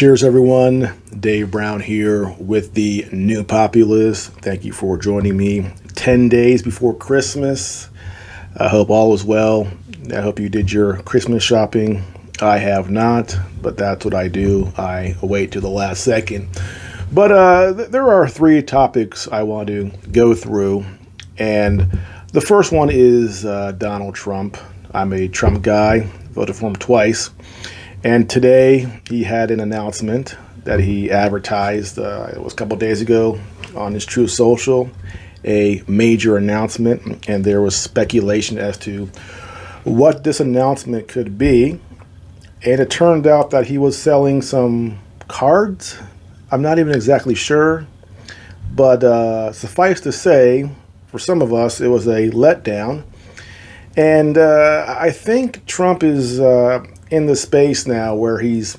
Cheers, everyone. Dave Brown here with the New Populist. Thank you for joining me 10 days before Christmas. I hope all is well. I hope you did your Christmas shopping. I have not, but that's what I do. I wait to the last second. But there are three topics I want to go through. And the first one is Donald Trump. I'm a Trump guy, voted for him twice. And today he had an announcement that he advertised, it was a couple of days ago on his Truth Social, a major announcement. And there was speculation as to what this announcement could be. And it turned out that he was selling some cards. I'm not even exactly sure. But suffice to say, for some of us, it was a letdown. And I think Trump is in the space now where he's,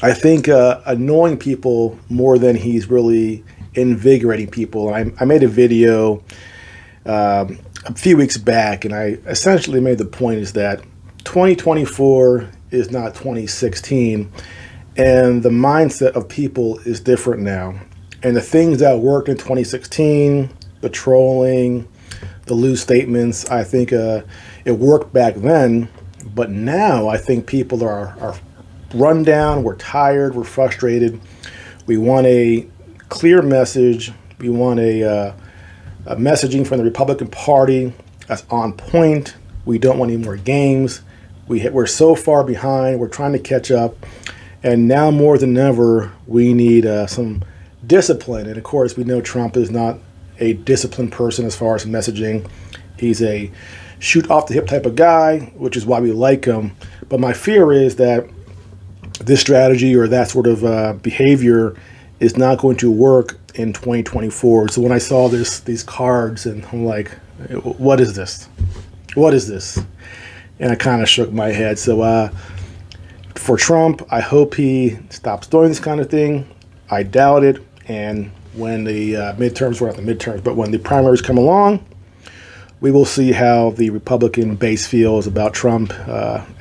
I think, annoying people more than he's really invigorating people. I made a video a few weeks back, and I essentially made the point is that 2024 is not 2016, and the mindset of people is different now. And the things that worked in 2016, the trolling, the loose statements, I think it worked back then. But now I think people are run down, we're tired, we're frustrated. We want a clear message. We want a messaging from the Republican Party that's on point. We don't want any more games. We're so far behind. We're trying to catch up. And now more than ever, we need some discipline. And of course, we know Trump is not a disciplined person as far as messaging. He's a shoot off the hip type of guy, which is why we like him. But my fear is that this strategy or that sort of behavior is not going to work in 2024. So when I saw these cards, and I'm like, what is this? What is this? And I kind of shook my head. So for Trump, I hope he stops doing this kind of thing. I doubt it. And when the midterms, well, not the midterms, but when the primaries come along, we will see how the Republican base feels about Trump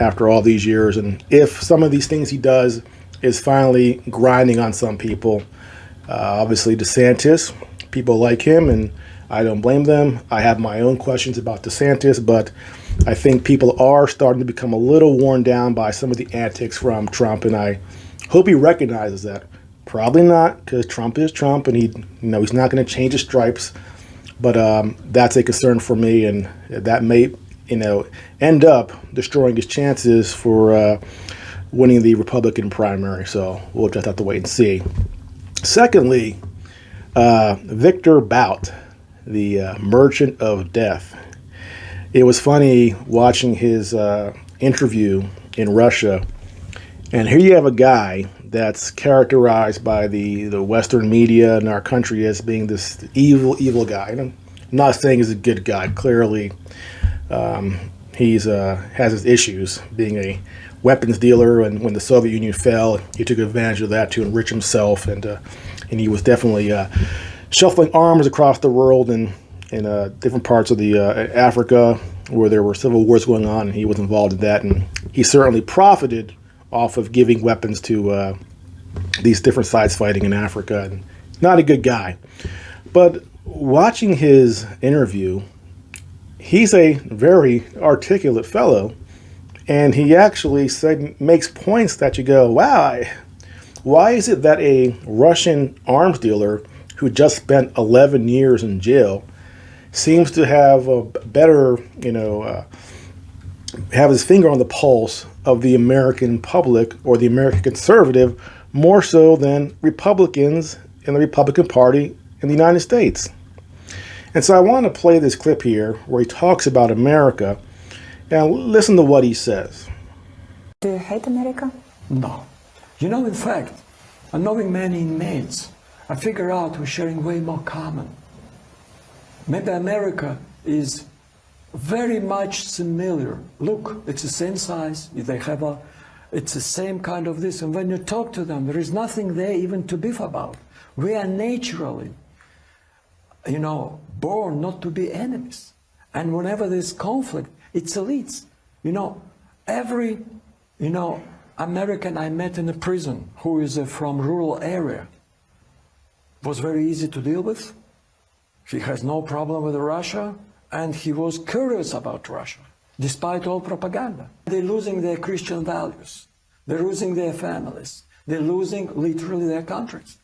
after all these years. And if some of these things he does is finally grinding on some people, obviously DeSantis, people like him, and I don't blame them. I have my own questions about DeSantis, but I think people are starting to become a little worn down by some of the antics from Trump, and I hope he recognizes that. Probably not, because Trump is Trump, and he's not going to change his stripes. But that's a concern for me, and that may, end up destroying his chances for winning the Republican primary. So we'll just have to wait and see. Secondly, Viktor Bout, the merchant of death. It was funny watching his interview in Russia, and here you have a guy that's characterized by the Western media in our country as being this evil guy. And I'm not saying he's a good guy. Clearly, he's has his issues, being a weapons dealer. And when the Soviet Union fell, he took advantage of that to enrich himself. And he was definitely shuffling arms across the world and in different parts of the Africa where there were civil wars going on. And he was involved in that. And he certainly profited off of giving weapons to these different sides fighting in Africa. And not a good guy. But watching his interview, he's a very articulate fellow. And he actually makes points that you go, wow, why is it that a Russian arms dealer who just spent 11 years in jail seems to have a better, have his finger on the pulse of the American public or the American conservative more so than Republicans in the Republican Party in the United States. And so I want to play this clip here where he talks about America, and listen to what he says. Do you hate America? No. In fact, knowing many inmates, I figure out we're sharing way more common. Maybe America is very much similar. Look, it's the same size. It's the same kind of this. And when you talk to them, there is nothing there even to beef about. We are naturally, born not to be enemies. And whenever there's conflict, it's elites. Every American I met in a prison who is from rural area was very easy to deal with. He has no problem with Russia, and he was curious about Russia, despite all propaganda. They're losing their Christian values. They're losing their families. They're losing literally their countries.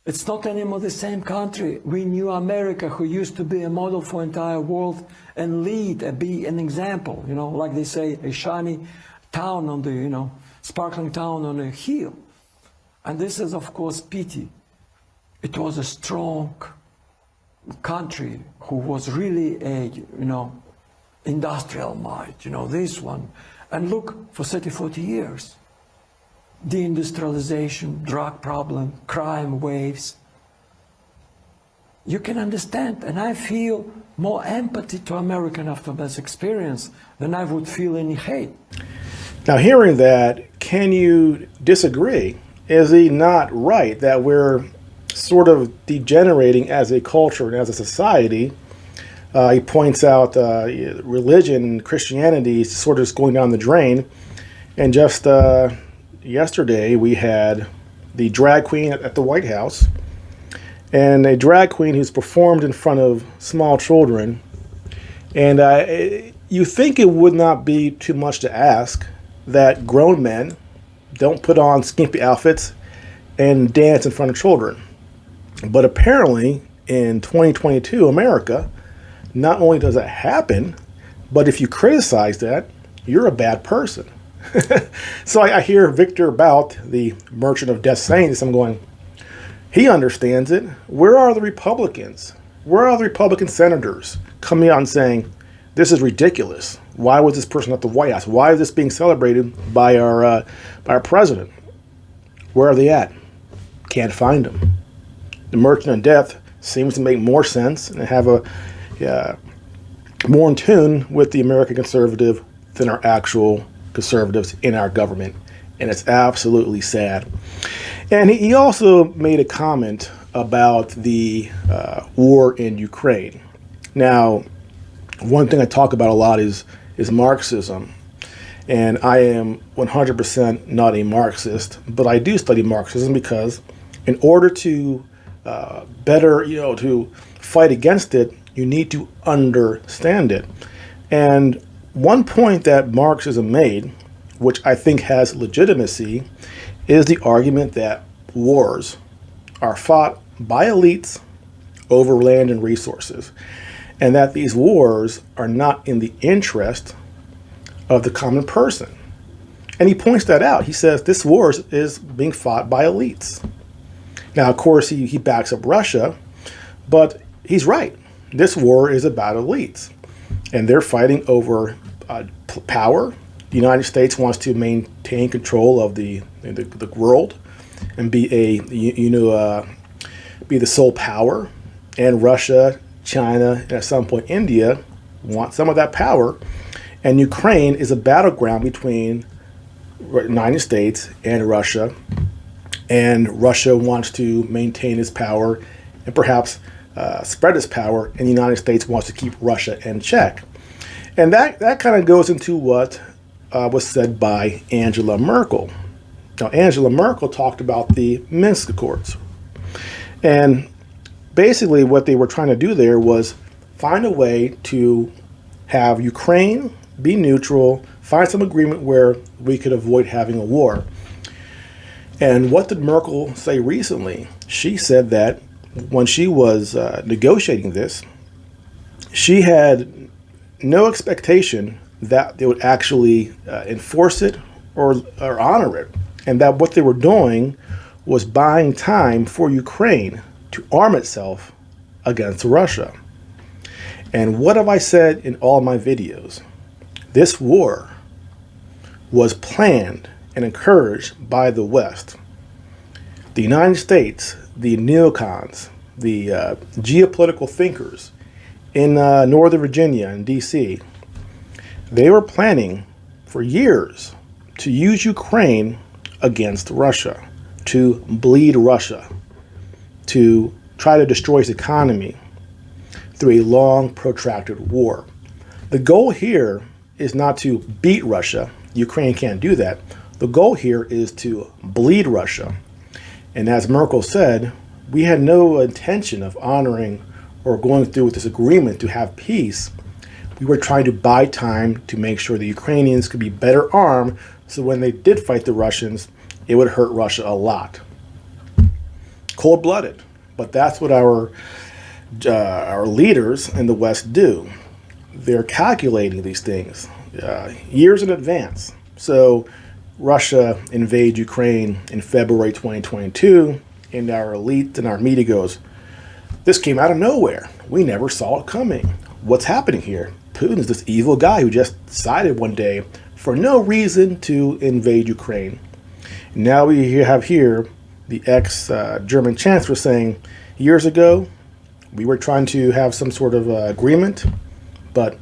It's not anymore the same country. We knew America, who used to be a model for entire world and lead and be an example, you know, like they say, a shiny town on the, you know, sparkling town on a hill. And this is, of course, pity. It was a strong country who was really a, you know, industrial might, you know, this one. And look, for 30, 40 years, deindustrialization, drug problem, crime waves. You can understand, and I feel more empathy to American after this experience than I would feel any hate. Now, hearing that, can you disagree? Is he not right that we're sort of degenerating as a culture and as a society? He points out religion, Christianity is sort of just going down the drain. And just yesterday, we had the drag queen at the White House, and a drag queen who's performed in front of small children. And you think it would not be too much to ask that grown men don't put on skimpy outfits and dance in front of children. But apparently, in 2022 America, not only does that happen, but if you criticize that, you're a bad person. So I hear Viktor Bout, the merchant of death, saying this. I'm going, he understands it. Where are the Republicans? Where are the Republican senators coming out and saying, this is ridiculous? Why was this person at the White House? Why is this being celebrated by our president? Where are they at? Can't find them. The merchant of death seems to make more sense and have a more in tune with the American conservative than our actual conservatives in our government. And it's absolutely sad. And he also made a comment about the war in Ukraine. Now, one thing I talk about a lot is Marxism. And I am 100% not a Marxist, but I do study Marxism because in order to better, to fight against it, you need to understand it. And one point that Marxism made, which I think has legitimacy, is the argument that wars are fought by elites over land and resources, and that these wars are not in the interest of the common person. And he points that out. He says this war is being fought by elites. Now, of course, he backs up Russia, but he's right. This war is about elites, and they're fighting over power. The United States wants to maintain control of the world and be be the sole power. And Russia, China, and at some point India want some of that power. And Ukraine is a battleground between the United States and Russia. And Russia wants to maintain its power and perhaps spread its power, and the United States wants to keep Russia in check. And that kind of goes into what was said by Angela Merkel. Now, Angela Merkel talked about the Minsk Accords. And basically what they were trying to do there was find a way to have Ukraine be neutral, find some agreement where we could avoid having a war. And what did Merkel say recently? She said that when she was negotiating this, she had no expectation that they would actually enforce it or honor it, and that what they were doing was buying time for Ukraine to arm itself against Russia. And what have I said in all my videos? This war was planned and encouraged by the West. The United States, the neocons, the geopolitical thinkers in Northern Virginia and DC, they were planning for years to use Ukraine against Russia, to bleed Russia, to try to destroy its economy through a long, protracted war. The goal here is not to beat Russia. Ukraine can't do that. The goal here is to bleed Russia. And as Merkel said, we had no intention of honoring or going through with this agreement to have peace. We were trying to buy time to make sure the Ukrainians could be better armed, so when they did fight the Russians, it would hurt Russia a lot. Cold-blooded. But that's what our leaders in the West do. They're calculating these things years in advance. So Russia invades Ukraine in February 2022, and our elite and our media goes, this came out of nowhere. We never saw it coming. What's happening here? Putin's this evil guy who just decided one day for no reason to invade Ukraine. Now we have here the ex-German chancellor saying, years ago, we were trying to have some sort of agreement, but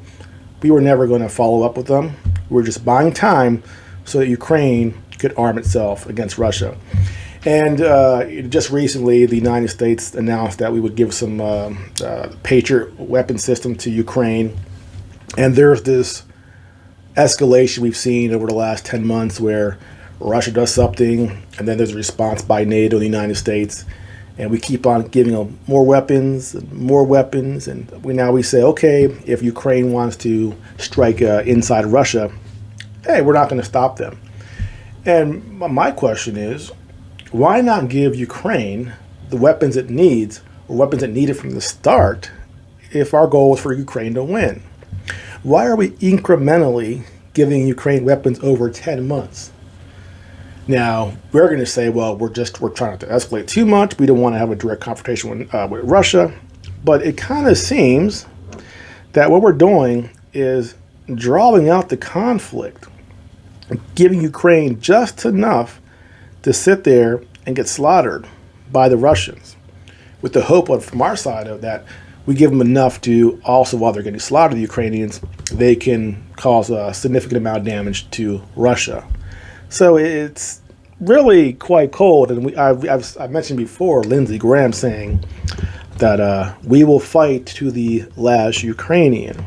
we were never going to follow up with them. We were just buying time so that Ukraine could arm itself against Russia. And just recently, the United States announced that we would give some Patriot weapon system to Ukraine. And there's this escalation we've seen over the last 10 months where Russia does something, and then there's a response by NATO and the United States. And we keep on giving them more weapons, and we say, okay, if Ukraine wants to strike inside Russia, hey, we're not going to stop them. And my question is, why not give Ukraine the weapons it needs, or weapons it needed from the start, if our goal is for Ukraine to win? Why are we incrementally giving Ukraine weapons over 10 months? Now, we're going to say, well, we're trying not to escalate too much. We don't want to have a direct confrontation with Russia. But it kind of seems that what we're doing is drawing out the conflict, giving Ukraine just enough to sit there and get slaughtered by the Russians, with the hope from our side of that we give them enough to also, while they're getting slaughtered, the Ukrainians, they can cause a significant amount of damage to Russia. So it's really quite cold. And I've mentioned before Lindsey Graham saying that we will fight to the last Ukrainian.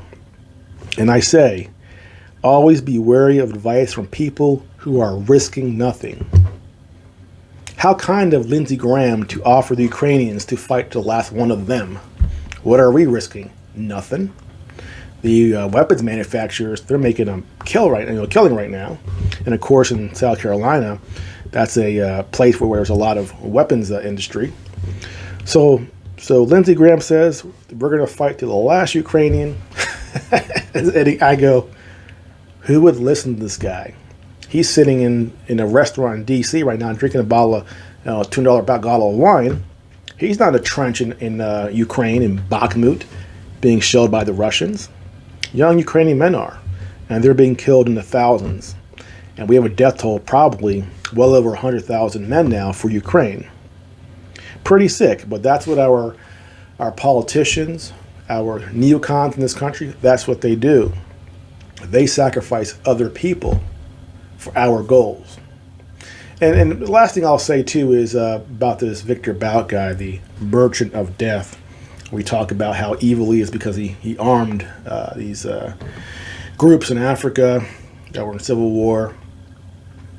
And I say, always be wary of advice from people who are risking nothing. How kind of Lindsey Graham to offer the Ukrainians to fight to the last one of them. What are we risking? Nothing. The weapons manufacturers, they're making a killing right now. And of course, in South Carolina, that's a place where there's a lot of weapons industry. So Lindsey Graham says, we're going to fight to the last Ukrainian. And I go, who would listen to this guy? He's sitting in a restaurant in D.C. right now drinking a bottle of $2 bottle of wine. He's not in a trench in Ukraine, in Bakhmut, being shelled by the Russians. Young Ukrainian men are, and they're being killed in the thousands. And we have a death toll probably well over 100,000 men now for Ukraine. Pretty sick, but that's what our politicians, our neocons in this country, that's what they do. They sacrifice other people for our goals. And the last thing I'll say, too, is about this Viktor Bout guy, the merchant of death. We talk about how evil he is because he armed these groups in Africa that were in civil war.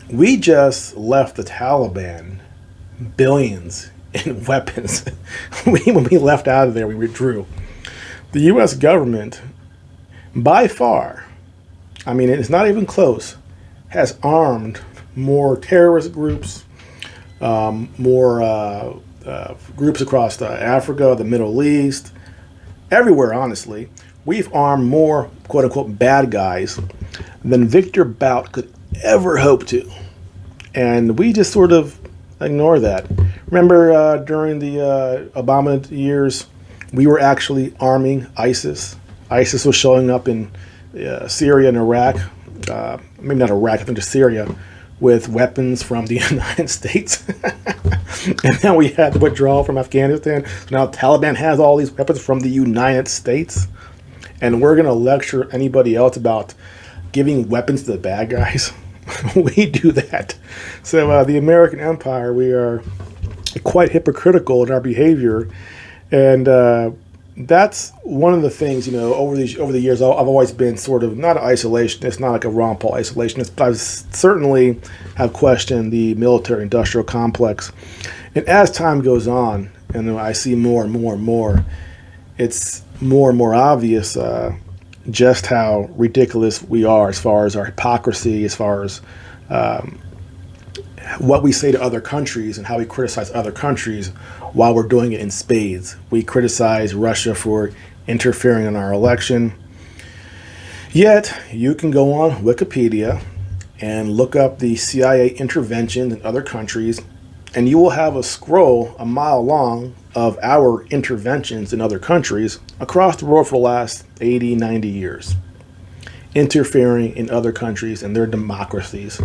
We just left the Taliban billions in weapons. When we left out of there, we withdrew. The U.S. government, by far, I mean, it's not even close, has armed more terrorist groups, more groups across Africa, the Middle East, everywhere, honestly. We've armed more, quote-unquote, bad guys than Viktor Bout could ever hope to. And we just sort of ignore that. Remember during the Obama years, we were actually arming ISIS. ISIS was showing up in Syria and Iraq, maybe not Iraq, I think just Syria, with weapons from the United States. And now we had the withdrawal from Afghanistan. So now Taliban has all these weapons from the United States. And we're going to lecture anybody else about giving weapons to the bad guys. We do that. So the American empire, we are quite hypocritical in our behavior. And that's one of the things, over the years, I've always been sort of not an isolationist, not like a Ron Paul isolationist, but I certainly have questioned the military-industrial complex. And as time goes on, and I see more and more and more, it's more and more obvious just how ridiculous we are as far as our hypocrisy, as far as what we say to other countries and how we criticize other countries while we're doing it in spades. We criticize Russia for interfering in our election. Yet, you can go on Wikipedia and look up the CIA intervention in other countries, and you will have a scroll a mile long of our interventions in other countries across the world for the last 80, 90 years. Interfering in other countries and their democracies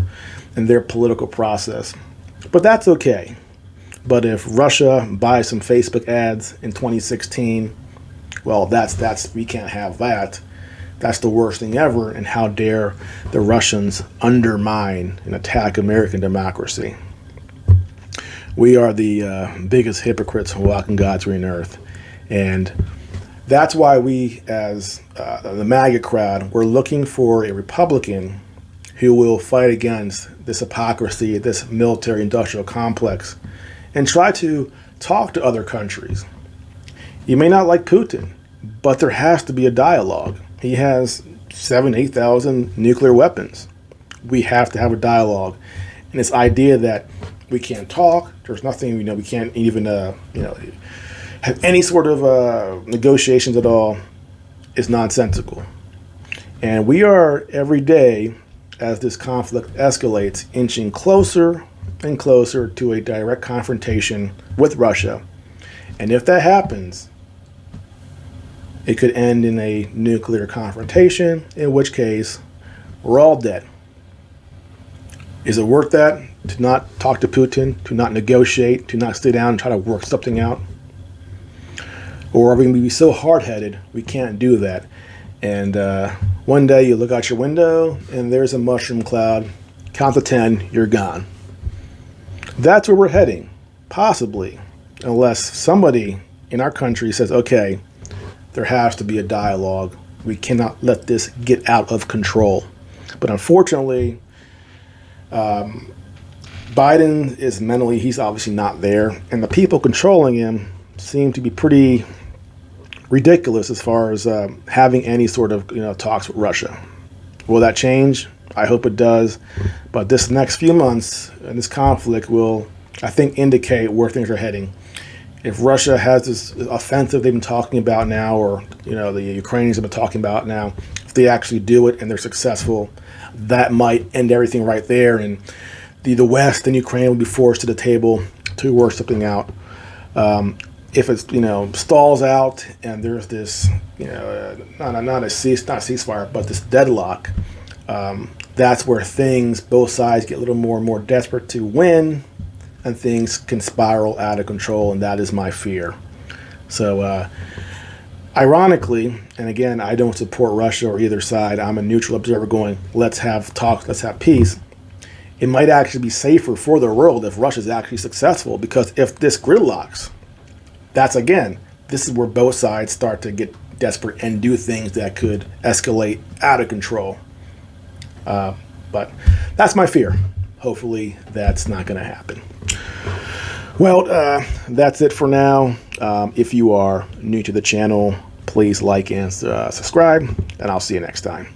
and their political process. But that's okay. But if Russia buys some Facebook ads in 2016, well, that's we can't have that. That's the worst thing ever, and how dare the Russians undermine and attack American democracy. We are the biggest hypocrites walking God's green earth. And that's why we, as the MAGA crowd, we're looking for a Republican who will fight against this hypocrisy, this military-industrial complex, and try to talk to other countries. You may not like Putin, but there has to be a dialogue. He has 8,000 nuclear weapons. We have to have a dialogue. And this idea that we can't talk, there's nothing, we can't even, have any sort of negotiations at all is nonsensical. And we are every day, as this conflict escalates, inching closer and closer to a direct confrontation with Russia. And if that happens, it could end in a nuclear confrontation, in which case we're all dead. Is it worth that to not talk to Putin, to not negotiate, to not sit down and try to work something out? Or are we going to be so hard-headed we can't do that? And one day you look out your window and there's a mushroom cloud. Count to 10, you're gone. That's where we're heading, possibly, unless somebody in our country says, okay, there has to be a dialogue. We cannot let this get out of control. But unfortunately, Biden is mentally, he's obviously not there. And the people controlling him seem to be pretty ridiculous as far as having any sort of talks with Russia. Will that change? I hope it does. But this next few months and this conflict will, I think, indicate where things are heading. If Russia has this offensive they've been talking about now, or the Ukrainians have been talking about now, if they actually do it and they're successful, that might end everything right there, and the West and Ukraine will be forced to the table to work something out. If it's stalls out and there's this not a ceasefire, but this deadlock, that's where both sides get a little more and more desperate to win, and things can spiral out of control, and that is my fear. So ironically, and again, I don't support Russia or either side. I'm a neutral observer going, let's have talks, let's have peace. It might actually be safer for the world if Russia's actually successful, because if this gridlocks, this is where both sides start to get desperate and do things that could escalate out of control. But that's my fear. Hopefully that's not going to happen. Well, that's it for now. If you are new to the channel, please like and subscribe, and I'll see you next time.